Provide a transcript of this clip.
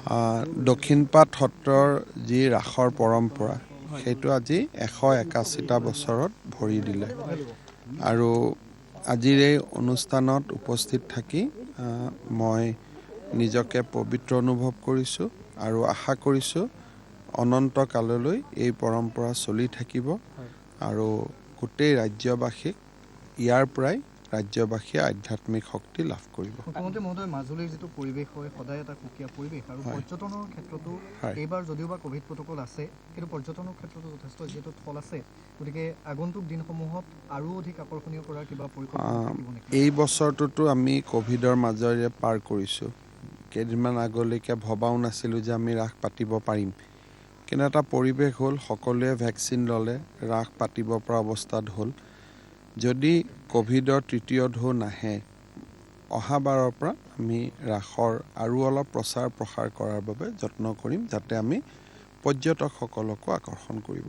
দক্ষিণপাট সত্ৰৰ যি ৰাসৰ পৰম্পৰা সেইটো আজি 181টা বছৰত ভৰি দিলে আৰু আজিৰ এই অনুষ্ঠানত উপস্থিত থাকি মই নিজকে পবিত্ৰ অনুভৱ কৰিছোঁ আৰু আশা কৰিছোঁ অনন্ত কাললৈ এই পৰম্পৰা চলি থাকিব আৰু গোটেই ৰাজ্যবাসীক ইয়াৰ পৰাই ৰাজ্যবাসীয়ে আধ্যাত্মিক শক্তি লাভ কৰিব। মুখ্যমন্ত্ৰী মহোদয়, মাজুলীৰ যিটো পৰিৱেশ হয় সদায় এটা সুকীয়া পৰিৱেশ আৰু পৰ্যটনৰ ক্ষেত্ৰতো এইবাৰ যদিও বা কোভিড প্ৰট'কল আছে কিন্তু পৰ্যটনৰ ক্ষেত্ৰতো যথেষ্ট যিহেতু থল আছে, গতিকে আগন্তুক দিনসমূহত আৰু অধিক আকৰ্ষণীয় কৰাৰ কিবা পৰিকল্পনা থাকিব নেকি? এই বছৰটোতো আমি কোভিডৰ মাজেৰে পাৰ কৰিছোঁ। কেইদিনমান আগলৈকে ভবাও নাছিলোঁ যে আমি ৰাস পাতিব পাৰিম, কিন্তু এটা পৰিৱেশ হ'ল, সকলোৱে ভেকচিন ল'লে, ৰাস পাতিব পৰা অৱস্থাত হ'ল। যদি কোভিডৰ তৃতীয় ঢৌ নাহে, অহাবাৰৰ পৰা আমি ৰাসৰ আৰু অলপ প্ৰচাৰ প্ৰসাৰ কৰাৰ বাবে যত্ন কৰিম, যাতে আমি পৰ্যটকসকলকো আকৰ্ষণ কৰিব